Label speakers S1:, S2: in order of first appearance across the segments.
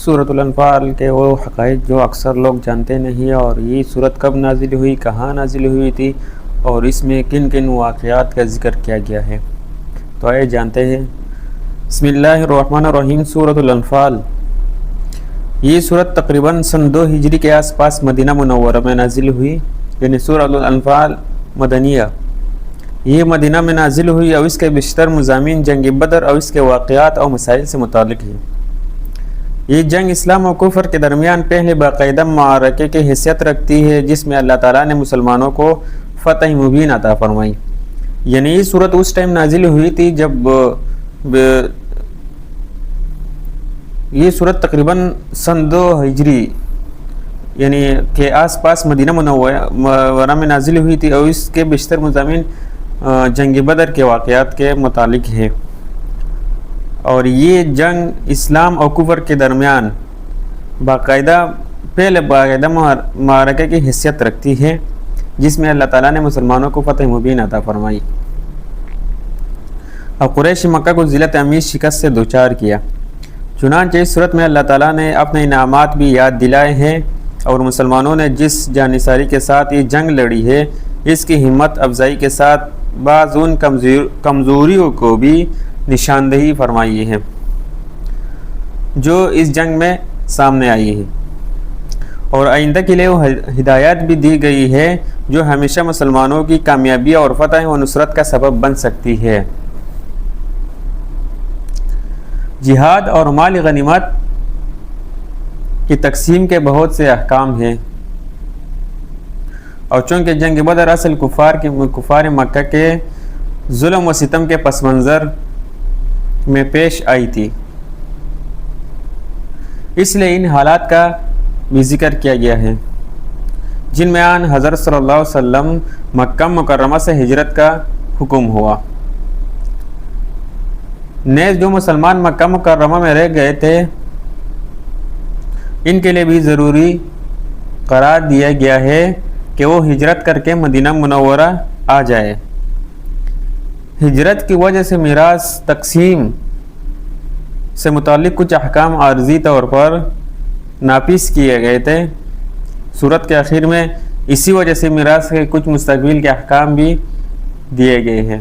S1: سورۃ الانفال کے وہ حقائق جو اکثر لوگ جانتے نہیں، اور یہ صورت کب نازل ہوئی، کہاں نازل ہوئی تھی، اور اس میں کن کن واقعات کا ذکر کیا گیا ہے، تو آئے جانتے ہیں۔ بسم اللہ الرحمن الرحیم۔ سورۃ الانفال، یہ صورت تقریباً سن 2 ہجری کے آس پاس مدینہ منورہ میں نازل ہوئی، یعنی سورۃ الانفال مدنیہ۔ یہ مدینہ میں نازل ہوئی اور اس کے بیشتر مضامین جنگ بدر اور اس کے واقعات اور مسائل سے متعلق ہیں۔ یہ جنگ اسلام و کفر کے درمیان پہلے باقاعدہ معرکے کی حیثیت رکھتی ہے، جس میں اللہ تعالیٰ نے مسلمانوں کو فتح مبین عطا فرمائی۔ یعنی یہ صورت اس ٹائم نازل ہوئی تھی جب یہ صورت تقریباً سن 2 ہجری یعنی کے آس پاس مدینہ منورہ میں نازل ہوئی تھی، اور اس کے بیشتر مضامین جنگ بدر کے واقعات کے متعلق ہے۔ اور یہ جنگ اسلام اور کفر کے درمیان پہلے باقاعدہ معرکے کی حیثیت رکھتی ہے، جس میں اللہ تعالیٰ نے مسلمانوں کو فتح مبین عطا فرمائی اور قریش مکہ کو ذلت عمیز شکست سے دوچار کیا۔ چنانچہ اس صورت میں اللہ تعالیٰ نے اپنے انعامات بھی یاد دلائے ہیں، اور مسلمانوں نے جس جانصاری کے ساتھ یہ جنگ لڑی ہے، اس کی ہمت افزائی کے ساتھ بعض ان کمزوریوں کو بھی نشاندہی فرمائی ہے جو اس جنگ میں سامنے آئی ہے، اور آئندہ کے لیے وہ ہدایات بھی دی گئی ہے جو ہمیشہ مسلمانوں کی کامیابی اور فتح و نصرت کا سبب بن سکتی ہے۔ جہاد اور مال غنیمت کی تقسیم کے بہت سے احکام ہیں، اور چونکہ جنگ بدر اصل کفار مکہ کے ظلم و ستم کے پس منظر میں پیش آئی تھی، اس لیے ان حالات کا بھی ذکر کیا گیا ہے، جن میں آن حضرت صلی اللہ علیہ وسلم مکہ مکرمہ سے ہجرت کا حکم ہوا۔ نیز جو مسلمان مکہ مکرمہ میں رہ گئے تھے، ان کے لیے بھی ضروری قرار دیا گیا ہے کہ وہ ہجرت کر کے مدینہ منورہ آ جائے۔ ہجرت کی وجہ سے میراث تقسیم سے متعلق کچھ احکام عارضی طور پر نافذ کیے گئے تھے۔ سورت کے آخر میں اسی وجہ سے میراث کے کچھ مستقبل کے احکام بھی دیے گئے ہیں۔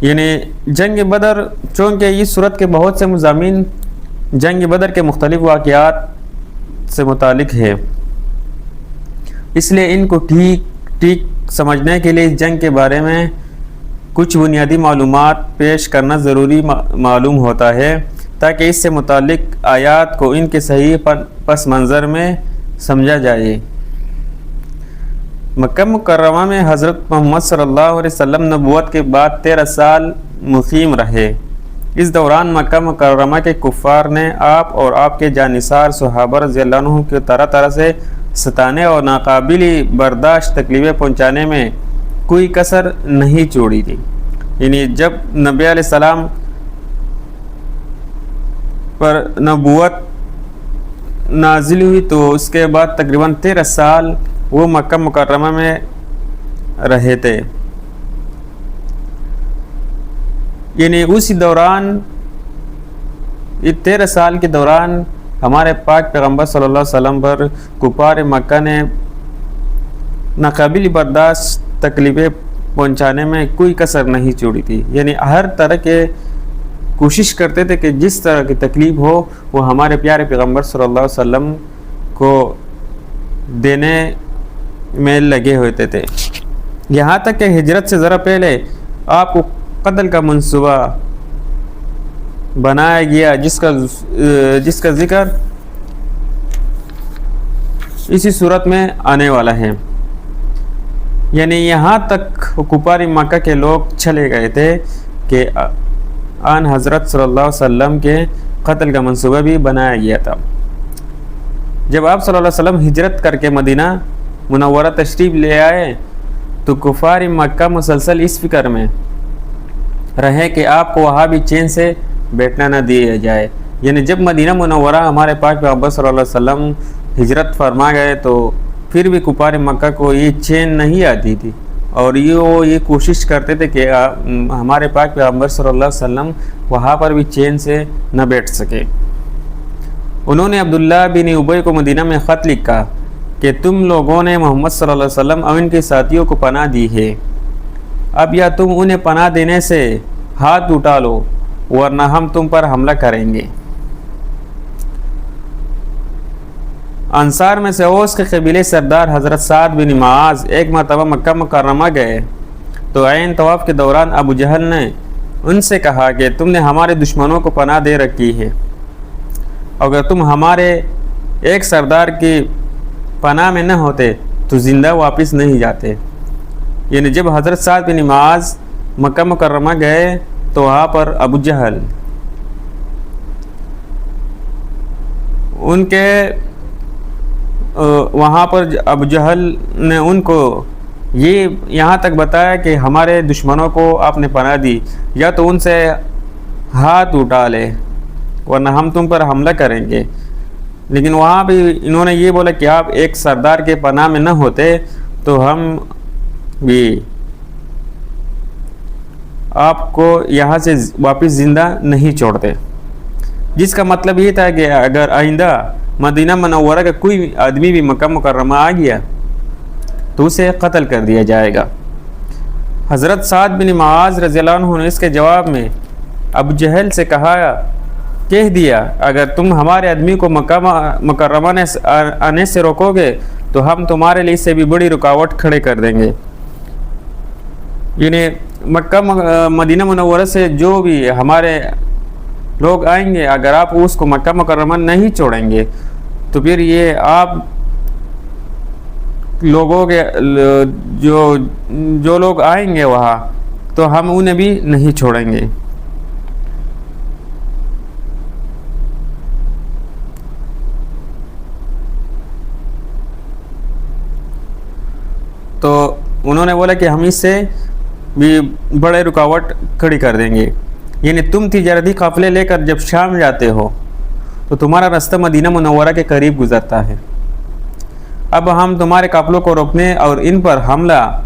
S1: یعنی جنگ بدر، چونکہ اس صورت کے بہت سے مضامین جنگ بدر کے مختلف واقعات سے متعلق ہے، اس لیے ان کو ٹھیک سمجھنے کے لیے اس جنگ کے بارے میں کچھ بنیادی معلومات پیش کرنا ضروری معلوم ہوتا ہے، تاکہ اس سے متعلق آیات کو ان کے صحیح پس منظر میں سمجھا جائے۔ مکہ مکرمہ میں حضرت محمد صلی اللہ علیہ وسلم نبوت کے بعد 13 سال مقیم رہے۔ اس دوران مکہ مکرمہ کے کفار نے آپ اور آپ کے جانثار صحابہ رضی اللہ عنہ کو طرح طرح سے ستانے اور ناقابل برداشت تکلیفیں پہنچانے میں کوئی کسر نہیں چھوڑی تھی۔ یعنی جب نبی علیہ السلام پر نبوت نازل ہوئی تو اس کے بعد تقریباً 13 سال وہ مکہ مکرمہ میں رہے تھے۔ یعنی اسی دوران، یہ 13 سال کے دوران ہمارے پاک پیغمبر صلی اللہ علیہ وسلم پر کفار مکہ نے ناقابل برداشت تکلیفیں پہنچانے میں کوئی کسر نہیں چھوڑی تھی۔ یعنی ہر طرح کے کوشش کرتے تھے کہ جس طرح کی تکلیف ہو وہ ہمارے پیارے پیغمبر صلی اللہ علیہ وسلم کو دینے میں لگے ہوتے تھے، یہاں تک کہ ہجرت سے ذرا پہلے آپ کو قتل کا منصوبہ بنایا گیا، جس کا ذکر اسی صورت میں آنے والا ہے۔ یعنی یہاں تک کفار مکہ کے لوگ چلے گئے تھے کہ آن حضرت صلی اللہ علیہ وسلم کے قتل کا منصوبہ بھی بنایا گیا تھا۔ جب آپ صلی اللہ علیہ وسلم ہجرت کر کے مدینہ منورہ تشریف لے آئے تو کفار مکہ مسلسل اس فکر میں رہے کہ آپ کو وہاں بھی چین سے بیٹھنا نہ دیا جائے۔ یعنی جب مدینہ منورہ ہمارے پاک پیغمبر صلی اللہ علیہ وسلم ہجرت فرما گئے تو پھر بھی کفار مکہ کو یہ چین نہیں آتی تھی، اور یہ کوشش کرتے تھے کہ ہمارے پاک پیغمبر صلی اللہ علیہ وسلم وہاں پر بھی چین سے نہ بیٹھ سکے۔ انہوں نے عبداللہ بن ابی کو مدینہ میں خط لکھا کہ تم لوگوں نے محمد صلی اللہ علیہ وسلم اور ان کے ساتھیوں کو پناہ دی ہے، اب یا تم انہیں پناہ دینے سے ہاتھ اٹھا لو ورنہ ہم تم پر حملہ کریں گے۔ انصار میں سے اوس کے قبیلے سردار حضرت سعد بن معاذ ایک مرتبہ مکہ مکرمہ گئے تو عین طواف کے دوران ابو جہل نے ان سے کہا کہ تم نے ہمارے دشمنوں کو پناہ دے رکھی ہے، اگر تم ہمارے ایک سردار کی پناہ میں نہ ہوتے تو زندہ واپس نہیں جاتے۔ یعنی جب حضرت سعد بن معاذ مکہ مکرمہ گئے تو وہاں پر ابو جہل ان کے وہاں پر ابو جہل نے ان کو یہ یہاں تک بتایا کہ ہمارے دشمنوں کو آپ نے پناہ دی، یا تو ان سے ہاتھ اٹھا لے ورنہ ہم تم پر حملہ کریں گے۔ لیکن وہاں بھی انہوں نے یہ بولا کہ آپ ایک سردار کے پناہ میں نہ ہوتے تو ہم بھی آپ کو یہاں سے واپس زندہ نہیں چھوڑتے، جس کا مطلب یہ تھا کہ اگر آئندہ مدینہ منورہ کا کوئی آدمی بھی مکہ مکرمہ آ گیا تو اسے قتل کر دیا جائے گا۔ حضرت سعد بن معاذ رضی اللہ عنہ نے اس کے جواب میں ابو جہل سے کہہ دیا اگر تم ہمارے آدمی کو مکہ مکرمہ آنے سے روکو گے تو ہم تمہارے لیے سے بھی بڑی رکاوٹ کھڑے کر دیں گے۔ یعنی مکہ مدینہ منورہ سے جو بھی ہمارے لوگ آئیں گے، اگر آپ اس کو مکہ مکرمہ نہیں چھوڑیں گے تو پھر یہ آپ لوگوں کے جو لوگ آئیں گے وہاں تو ہم انہیں بھی نہیں چھوڑیں گے۔ تو انہوں نے بولا کہ ہم اس سے بھی بڑے رکاوٹ کھڑی کر دیں گے۔ یعنی تم تجارتی قافلے لے کر جب شام جاتے ہو تو تمہارا راستہ مدینہ منورہ کے قریب گزرتا ہے، اب ہم تمہارے قافلوں کو روکنے اور ان پر حملہ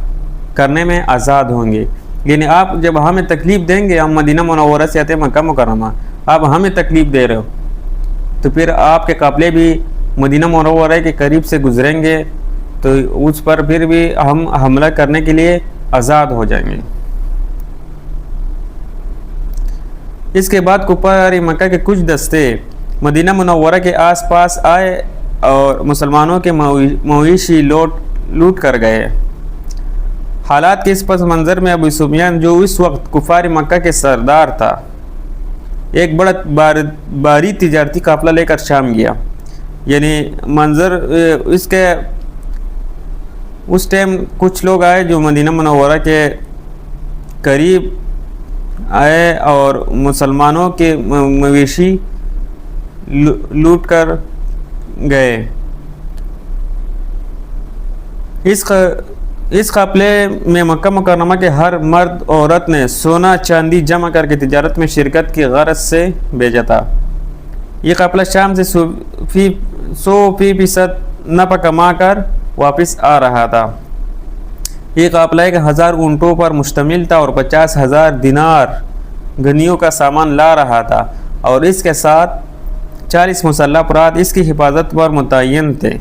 S1: کرنے میں آزاد ہوں گے۔ یعنی آپ جب ہمیں تکلیف دیں گے، ہم مدینہ منورہ سے آتے ہیں مکہ مکرمہ، آپ ہمیں تکلیف دے رہے ہو تو پھر آپ کے قافلے بھی مدینہ منورہ کے قریب سے گزریں گے تو اس پر پھر بھی ہم حملہ کرنے کے لیے آزاد ہو جائیں گے۔ اس کے بعد کفار مکہ کے کچھ دستے مدینہ منورہ کے آس پاس آئے اور مسلمانوں کے مویشی لوٹ کر گئے۔ حالات کے اس پس منظر میں ابو سفیان جو اس وقت کفار مکہ کے سردار تھا، ایک بڑا باری تجارتی قافلہ لے کر شام گیا۔ یعنی منظر اس ٹائم کچھ لوگ آئے جو مدینہ منورہ کے قریب آئے اور مسلمانوں کے مویشی لوٹ کر گئے۔ اس قافلے میں مکہ مکرمہ کے ہر مرد عورت نے سونا چاندی جمع کر کے تجارت میں شرکت کی غرض سے بھیجا تھا۔ یہ قافلہ شام سے 100% نفع کما کر واپس آ رہا تھا۔ یہ قافلہ 1000 اونٹوں پر مشتمل تھا اور 50,000 دینار گھنیوں کا سامان لا رہا تھا، اور اس کے ساتھ 40 مسلح افراد اس کی حفاظت پر متعین تھے۔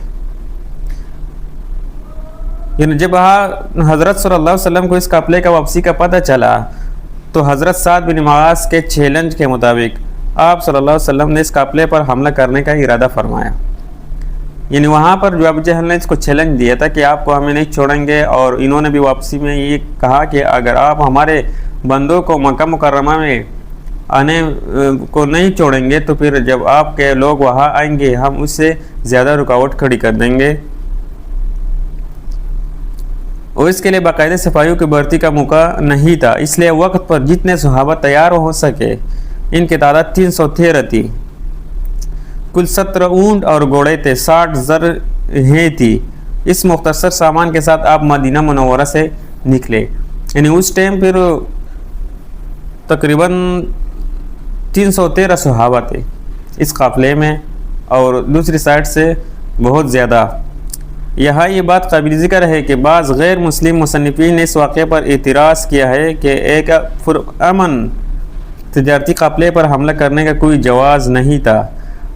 S1: یعنی جب حضرت صلی اللہ علیہ وسلم کو اس قافلے کا واپسی کا پتہ چلا تو حضرت سعد بن معاذ کے چیلنج کے مطابق آپ صلی اللہ علیہ وسلم نے اس قافلے پر حملہ کرنے کا ارادہ فرمایا۔ یعنی وہاں پر جو ابو جہل نے اس کو چیلنج دیا تھا کہ آپ کو ہمیں نہیں چھوڑیں گے، اور انہوں نے بھی واپسی میں یہ کہا کہ اگر آپ ہمارے بندوں کو مکہ مکرمہ میں آنے کو نہیں چھوڑیں گے تو پھر جب آپ کے لوگ وہاں آئیں گے ہم اس سے زیادہ رکاوٹ کھڑی کر دیں گے، اور اس کے لیے باقاعدہ سپاہیوں کی بھرتی کا موقع نہیں تھا۔ اس لیے وقت پر جتنے صحابہ تیار ہو سکے، ان کی تعداد 313 تھی، کل 17 اونٹ اور گھوڑے تھے، 60 زرہیں تھی۔ اس مختصر سامان کے ساتھ آپ مدینہ منورہ سے نکلے۔ یعنی اس ٹائم پھر تقریباً 313 صحابہ تھے اس قافلے میں، اور دوسری سائڈ سے بہت زیادہ یہاں یہ بات قابل ذکر ہے کہ بعض غیر مسلم مصنفین نے اس واقعے پر اعتراض کیا ہے کہ ایک پرامن تجارتی قافلے پر حملہ کرنے کا کوئی جواز نہیں تھا۔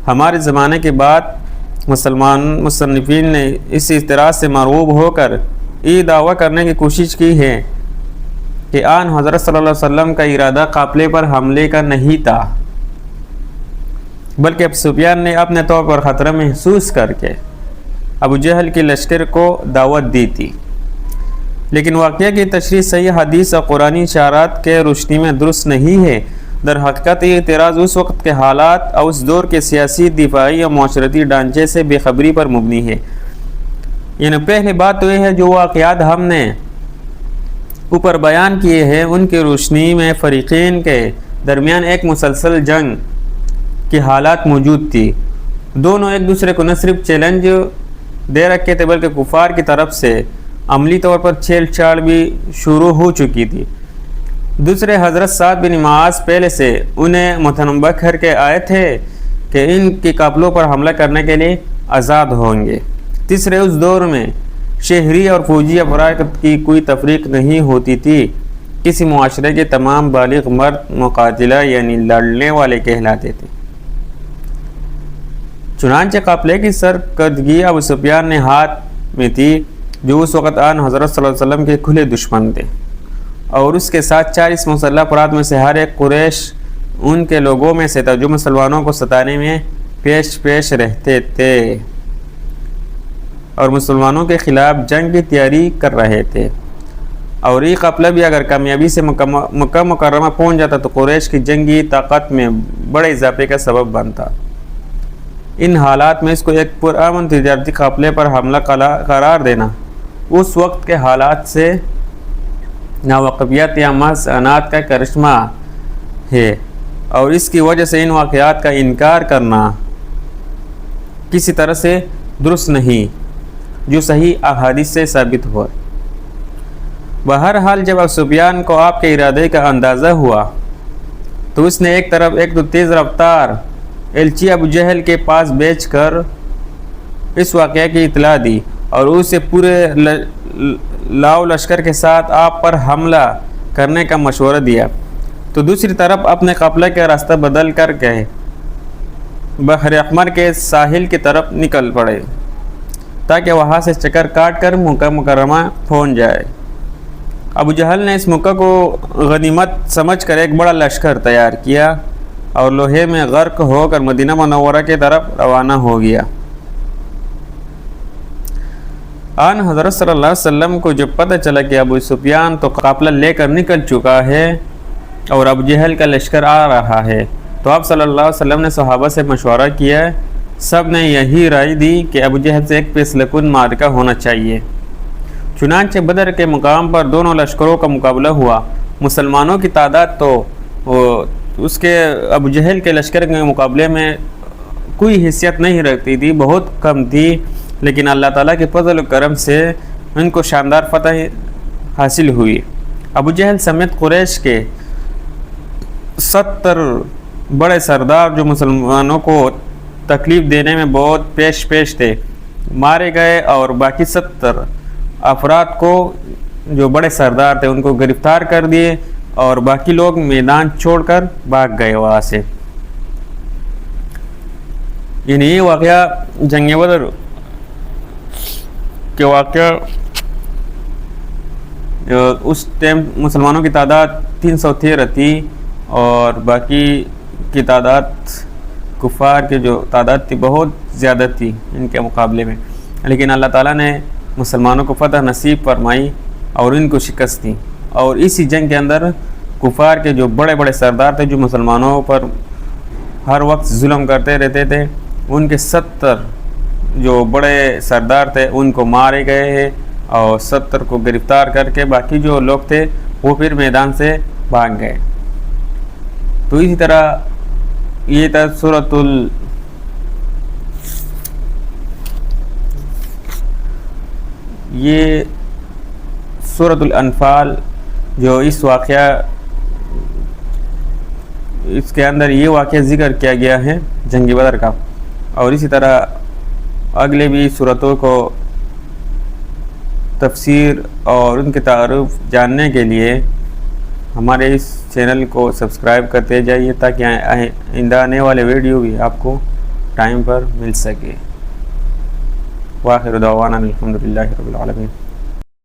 S1: ہمارے زمانے کے بعد مسلمان مصنفین نے اس اعتراض سے مرعوب ہو کر یہ دعویٰ کرنے کی کوشش کی ہے کہ آن حضرت صلی اللہ علیہ وسلم کا ارادہ قافلے پر حملے کا نہیں تھا، بلکہ ابو سفیان نے اپنے طور پر خطرہ محسوس کر کے ابو جہل کے لشکر کو دعوت دی تھی۔ لیکن واقعہ کی تشریح صحیح حدیث اور قرآنی اشارات کے روشنی میں درست نہیں ہے۔ در حقیقت یہ اعتراض اس وقت کے حالات اور اس دور کے سیاسی، دفاعی اور معاشرتی ڈھانچے سے بے خبری پر مبنی ہے۔ یعنی پہلی بات تو یہ ہے جو واقعات ہم نے اوپر بیان کیے ہیں ان کی روشنی میں فریقین کے درمیان ایک مسلسل جنگ کی حالات موجود تھی۔ دونوں ایک دوسرے کو نہ صرف چیلنج دے رکھے تھے بلکہ کفار کی طرف سے عملی طور پر چھیڑ چھاڑ بھی شروع ہو چکی تھی۔ دوسرے حضرت سعد بن معاذ پہلے سے انہیں متنبہ کر کے آئے تھے کہ ان کے قافلوں پر حملہ کرنے کے لیے آزاد ہوں گے۔ تیسرے اس دور میں شہری اور فوجی افراد کی کوئی تفریق نہیں ہوتی تھی۔ کسی معاشرے کے تمام بالغ مرد مقاتلہ یعنی لڑنے والے کہلاتے تھے۔ چنانچہ قافلے کی سرکردگی ابو سفیان نے ہاتھ میں تھی جو اس وقت آن حضرت صلی اللہ علیہ وسلم کے کھلے دشمن تھے، اور اس کے ساتھ 40 مسلح افراد میں سے ہر ایک قریش ان کے لوگوں میں سے تھا جو مسلمانوں کو ستانے میں پیش رہتے تھے اور مسلمانوں کے خلاف جنگ کی تیاری کر رہے تھے۔ اور یہ قافلہ بھی اگر کامیابی سے مکہ مکرمہ پہنچ جاتا تو قریش کی جنگی طاقت میں بڑے اضافے کا سبب بنتا۔ ان حالات میں اس کو ایک پرامن تجارتی قافلے پر حملہ قرار دینا اس وقت کے حالات سے ناواقفیت یا محض عناد کا کرشمہ ہے، اور اس کی وجہ سے ان واقعات کا انکار کرنا کسی طرح سے درست نہیں جو صحیح احادیث سے ثابت ہوا۔ بہرحال جب ابو سفیان کو آپ کے ارادے کا اندازہ ہوا تو اس نے ایک تو تیز رفتار ایلچی ابو جہل کے پاس بیچ کر اس واقعے کی اطلاع دی اور اسے پورے لاؤ لشکر کے ساتھ آپ پر حملہ کرنے کا مشورہ دیا۔ تو دوسری طرف اپنے قافلے کا راستہ بدل کر کے بحر احمر کے ساحل کی طرف نکل پڑے تاکہ وہاں سے چکر کاٹ کر مکہ مکرمہ پہنچ جائے۔ ابو جہل نے اس موقع کو غنیمت سمجھ کر ایک بڑا لشکر تیار کیا اور لوہے میں غرق ہو کر مدینہ منورہ کی طرف روانہ ہو گیا۔ آن حضرت صلی اللہ علیہ وسلم کو جب پتہ چلا کہ ابو سفیان تو قافلہ لے کر نکل چکا ہے اور ابو جہل کا لشکر آ رہا ہے تو آپ صلی اللہ علیہ وسلم نے صحابہ سے مشورہ کیا۔ سب نے یہی رائے دی کہ ابو جہل سے ایک فیصلہ کن معرکہ ہونا چاہیے۔ چنانچہ بدر کے مقام پر دونوں لشکروں کا مقابلہ ہوا۔ مسلمانوں کی تعداد تو اس کے ابو جہل کے لشکر کے مقابلے میں کوئی حیثیت نہیں رکھتی تھی، بہت کم تھی، لیکن اللہ تعالیٰ کے فضل و کرم سے ان کو شاندار فتح حاصل ہوئی۔ ابو جہل سمیت قریش کے 70 بڑے سردار جو مسلمانوں کو تکلیف دینے میں بہت پیش تھے مارے گئے، اور باقی 70 افراد کو جو بڑے سردار تھے ان کو گرفتار کر دیے اور باقی لوگ میدان چھوڑ کر بھاگ گئے وہاں سے۔ یعنی یہ واقعہ جنگ بدر کے واقعہ اس ٹائم مسلمانوں کی تعداد 313 تھی اور باقی کی تعداد کفار کی جو تعداد تھی بہت زیادہ تھی ان کے مقابلے میں، لیکن اللہ تعالیٰ نے مسلمانوں کو فتح نصیب فرمائی اور ان کو شکست دی۔ اور اسی جنگ کے اندر کفار کے جو بڑے بڑے سردار تھے جو مسلمانوں پر ہر وقت ظلم کرتے رہتے تھے، ان کے 70 جو بڑے سردار تھے ان کو مارے گئے ہیں اور 70 کو گرفتار کر کے باقی جو لوگ تھے وہ پھر میدان سے بھاگ گئے۔ تو اسی طرح یہ تھا سورۃ الانفال، جو اس کے اندر یہ واقعہ ذکر کیا گیا ہے جنگ بدر کا، اور اسی طرح اگلے بھی صورتوں کو تفسیر اور ان کے تعارف جاننے کے لیے ہمارے اس چینل کو سبسکرائب کرتے جائیے تاکہ آئندہ آنے والے ویڈیو بھی آپ کو ٹائم پر مل سکے۔ وآخر دعوانا الحمدللہ رب العالمین۔